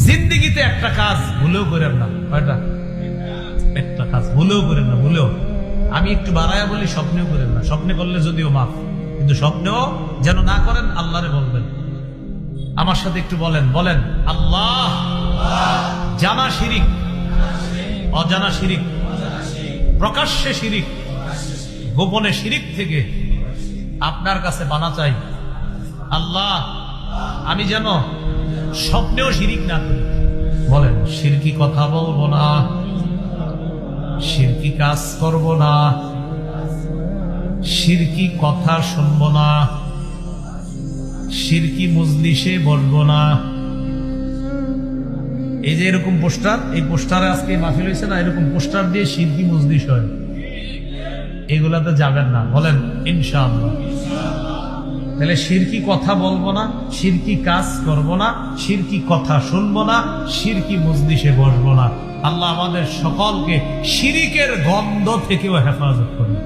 জিন্দেগিতে একটা কাজ ভুলেও করেন না। কয়টা? একটা কাজ ভুলেও করেন না, ভুলেও। আমি একটু বাড়ায়া বলি, স্বপ্নেও করেন না। স্বপ্নে করলে যদিও মাফ, কিন্তু স্বপ্নেও যেন না করেন। আল্লাহরে বলবেন। আমার সাথে একটু বলেন, বলেন আল্লাহ, জানা শিরিক, অজানা শিরিক, প্রকাশ্যে শিরিক, গোপনে শিরিক থেকে আপনার কাছে বানা চাই। আল্লাহ, আমি যেন স্বপ্নেও শিরিক না করি। বলেন, শিরকি কথা বলবো না, শিরকি কাজ করব না, শিরকি কথা শুনবো না, শিরকি মজলিসে বসবো না। এই যে এরকম পোস্টার, এই পোস্টারে আজকে মাহফিল হয়েছে না, এরকম পোস্টার দিয়ে শিরকি মজলিস হয়, এগুলাতে যাবেন না। বলেন ইনশাআল্লাহ। তাহলে শিরকি কথা বলবো না, শিরকি কাজ করব না, শিরকি কথা শুনবো না, শিরকি মজলিসে বসবো না। আল্লাহ আমাদের সকলকে শিরিকের গন্ধ থেকেও হেফাজত করুন।